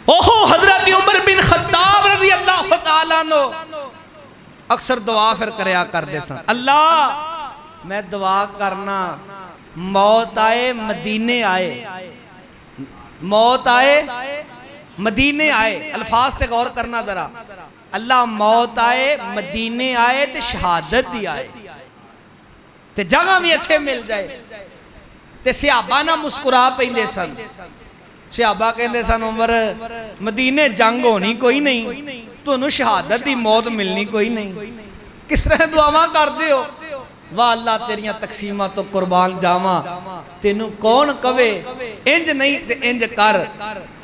اوہو حضرت عمر بن خطاب رضی اللہ تعالیٰ نو اکثر دعا پھر کریا کرتے سن اللہ میں دعا کرنا موت آئے مدینے آئے موت آئے مدینے آئے الفاظ تے غور کرنا ذرا اللہ موت آئے مدینے آئے تے شہادت دی آئے تے جگہ بھی اچھے مل جائے تے صحابہ نہ مسکرا پہندے سن صحابہ کہندے سن عمر مدینے جنگ ہونی کوئی نہیں تو انہوں شہادت دی موت ملنی کوئی نہیں کس طرح دعاواں کر دے ہو واہ اللہ تیریاں تقسیمہ تو قربان جاواں تینوں کون کوے انج نہیں تے انج کر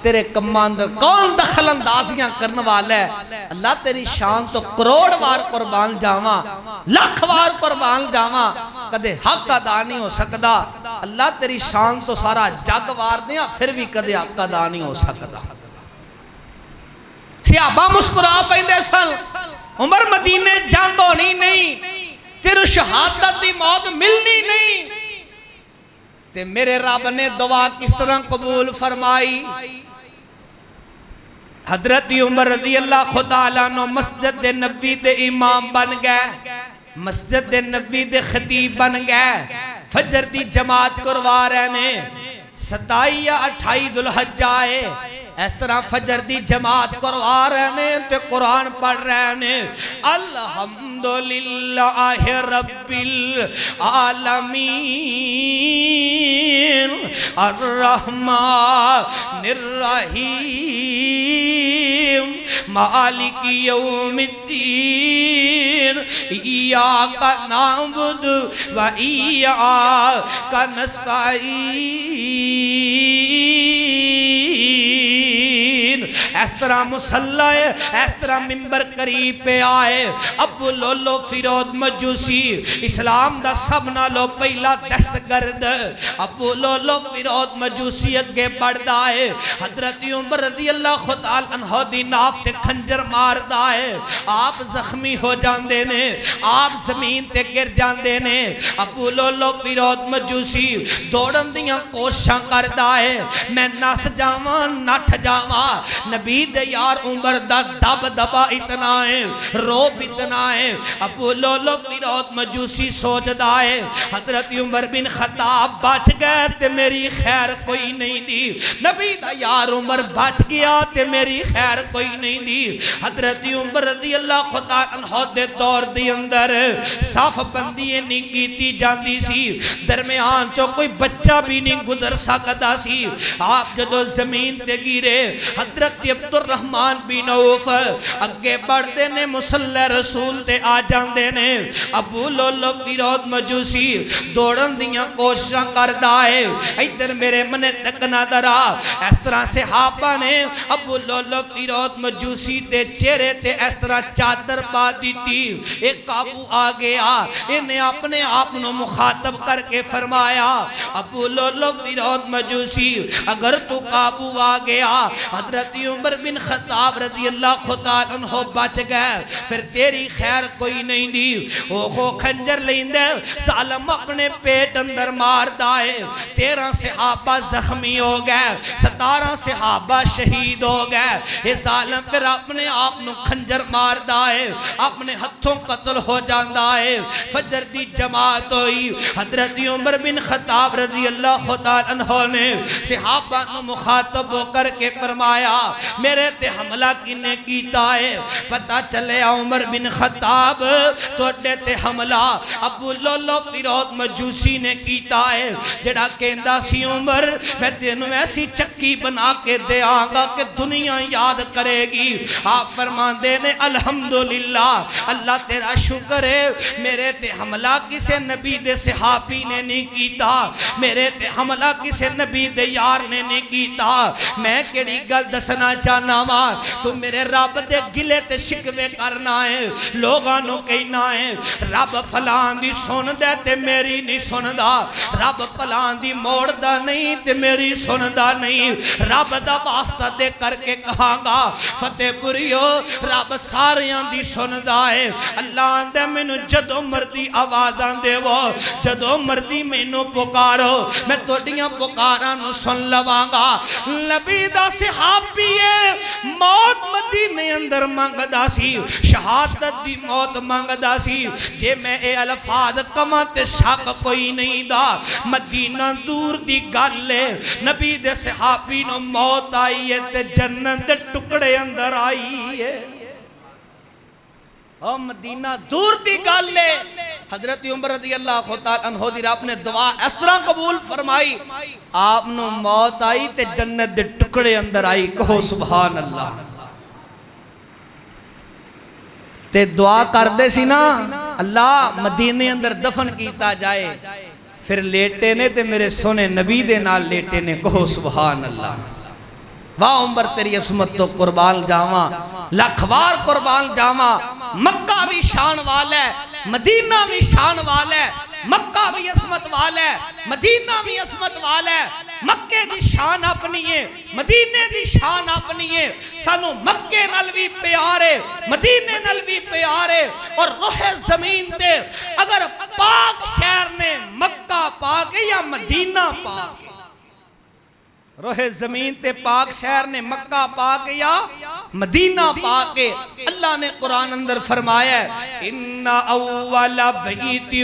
تیرے کماندر کون دخل اندازیاں کرنے والا ہے اللہ تیری شان تو کروڑ وار قربان جاواں لاکھ وار قربان جاواں کدے حق ادا نہیں ہو سکتا اللہ تیری شان تو سارا جگ وار دیا پھر بھی کدے حق ادا نہیں ہو سکتا صحابہ مسکرا پہندے سن عمر مدینے جنگ ہونی نہیں تیرے شہادت دی موت ملنی نہیں تے میرے رب نے دعا کس طرح قبول فرمائی حضرت عمر رضی اللہ خدا نو مسجد نبی دے امام بن گئے مسجد نبی دے خطیب بن گئے فجر دی جماعت کروا رہے نے 27 یا 28 ذوالحجہ آئے اس طرح فجر دی جماعت کروا رہے نے تے قرآن پڑھ رہے نے الحمدللہ رب العالمین الرحمن الرحیم مالک یوم الدین ایاک نعبد و ایاک نستعین اس طرح مسلح ہے اس طرح ممبر قریب پہ آئے ابو لولو فیروز مجوسی اسلام دا سب نالو پہلا دست گرد ابو لولو فیروز مجوسی اگے بڑھ دائے حضرت عمر رضی اللہ خدا عنہ دی ناف تے کھنجر مار دائے آپ زخمی ہو جاندے نے آپ زمین تے گر جاندے نے ابو لولو فیروز مجوسی دوڑن دیاں کوشاں کر دائے میں نس جاواں نٹھ جاواں نبی دے یار عمر دا دب دبا اتنا ہے روب اتنا ہے ابو لولو فیروز مجوسی سوچ دائے حضرت عمر بن خطاب بچ گئے تے میری خیر کوئی نہیں دی نبی دا یار عمر بچ گیا تے میری خیر کوئی نہیں دی حضرت عمر رضی اللہ خدا عنہ دے دور دی اندر صاف بندی نہیں کیتی جاندی سی درمیان چو کوئی بچہ بھی نہیں گزر سکتا سی آپ جدو زمین تے گیرے حضرت عبد الرحمن بن عوف اگے بڑھ دے نے مسلح رسول تے آ جاندے نے ابو لولو فیروز مجوسی دوڑن دیاں کوششاں کر دائے ادھر میرے منے تک نہ درا اس طرح صحابہ نے ابو لولو فیروز مجوسی تے چہرے تے اس طرح چادر پا دی تھی ایک قابو آ گیا انہیں اپنے آپنوں مخاطب کر کے فرمایا ابو لولو فیروز مجوسی اگر تو قابو آ گیا حضرت عمر بن خطاب رضی اللہ خدا عنہ بچ گئے پھر تیری خیر کوئی نہیں دی وہ خنجر لیندے سالم اپنے پیٹ اندر مار دائے 13 صحابہ زخمی ہو گئے 17 صحابہ شہید ہو گئے یہ سالم پھر اپنے آپ نو خنجر مار دائے اپنے ہتھوں قتل ہو جاندائے فجر دی جماعت ہوئی حضرت عمر بن خطاب رضی اللہ خدا عنہ نے صحابہ نو مخاطب ہو کر کے فرمایا میرے تے حملہ کنے کیتا ہے پتہ چلے عمر بن خطاب توڑے تے حملہ ابو لولو فیروز مجوسی نے کیتا ہے جڑا کہندہ سی عمر میں تینوں ایسی چکی بنا کے دے آنگا کہ دنیا یاد کرے گی آپ فرمان دینے الحمدللہ اللہ تیرا شکر ہے میرے تے حملہ کسے نبی دے صحابی نے نہیں کیتا میرے تے حملہ کسے نبی دے یار نے نہیں کیتا میں کیڑی گل دسنا چاہنا ماں تو میرے رب دے گلے تے شکوے کرنا ہے لوگانوں کہنا ہے رب فلان دی سن دے تے میری نہیں سن دا رب فلان دی موڑ دا نہیں تے میری سن دا نہیں رب دا واسطہ دے کر کے کہاں گا فتح پوریو رب ساریاں دی سن دا ہے اللہ آندے میں نو جدو مردی آوازاں دے وہ جدو مردی میں نو پکارو میں توڑیاں پکاراں نو سن لواں نبی دا صحابی موت مدینے اندر مانگ دا سی شہادت دی موت مانگ دا سی جے میں اے الفاظ کمت شک کوئی نہیں دا مدینہ دور دی گالے نبی دے صحابی نو موت آئی ہے تے جنت دے ٹکڑے اندر آئی ہے اور مدینہ دور دی گالے حضرت عمر رضی اللہ خدا عنہ دی رب نے دعا اس طرح قبول فرمائی آپ نو موت آئی تے جنت دے ٹکڑے اندر آئی کہو سبحان اللہ تے دعا کر دے سی نا اللہ مدینے اندر دفن کیتا جائے پھر لیٹے نے تے میرے سونے نبی دے نال لیٹے نے کہو سبحان اللہ واہ عمر تیری عظمت تو قربان جاواں لکھوار قربان جاواں مکہ بھی شان والا ہے مدینہ بھی شان والا ہے مکہ بھی عظمت والا ہے مدینہ بھی عظمت والا ہے مکے دی شان اپنی ہے مدینے دی شان اپنی ہے سانو مکے نال بھی پیارے مدینے نال بھی پیارے اور روح زمین تے اگر پاک شہر نے مکہ پاک یا مدینہ پاک روح زمین تے پاک شہر نے مکہ پاک یا مدینہ پاک اللہ نے قرآن اندر فرمایا ہے ان اول بیت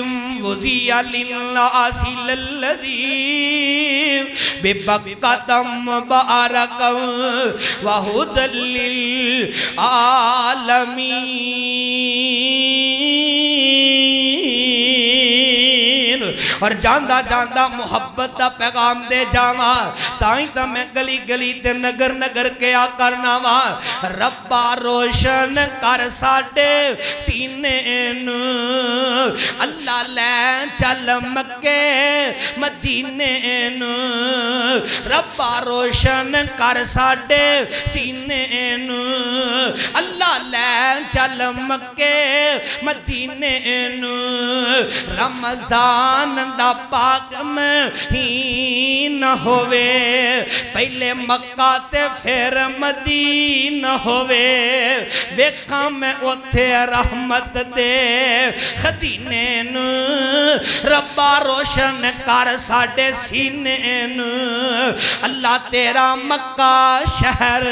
وضع للناس للذی ببکۃ مبارکا وہدی للعالمین اور جاندہ جاندہ محبت دا پیغام دے جاواں تائیں تا میں گلی گلی تے نگر نگر کیا کرنا وا ربا روشن کر ساڈے سینے نو اللہ لے چل مکہ مکے مدینے نو ربا روشن کر ساڈے سینے نو اللہ لے چل مکے مدینے نو رمضان دا پاک مہینہ ہووے پہلے مکہ تے پھر مدینہ ہووے ویکھاں میں اوتھے رحمت دے خدینے نو ربا روشن کر ساڈے سینے نو اللہ تیرا مکہ شہر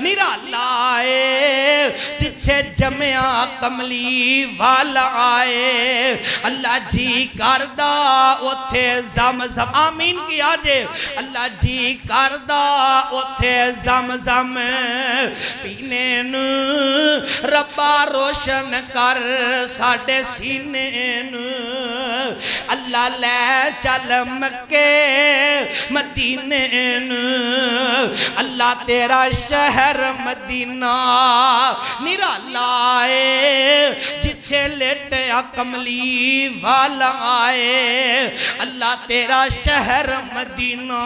نرالا اے جتھے جمعہ کملی والا آئے اللہ جی کردہ اوتھے زمزم آمین کیا جے اللہ جی کردہ اوتھے زمزم پینے نو ربا روشن کر ساڈے سینے نو اللہ لے چل مکے مدینے نو اللہ تیرا شہر مدینہ نرالا اے جتھے لیٹیا کملی والا آئے اللہ تیرا شہر مدینہ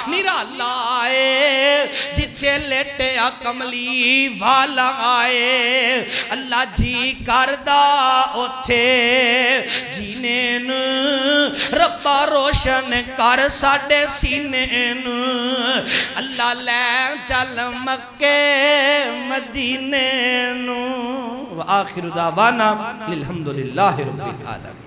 نرالا اے جتھے لیٹیا کملی والا آئے اللہ جی کردہ اوتھے جینے نو ربا روشن کر ساڈے سینے نو اللہ لے چل مکے مدینے نو وآخر دعوانا الحمدللہ رب العالمین.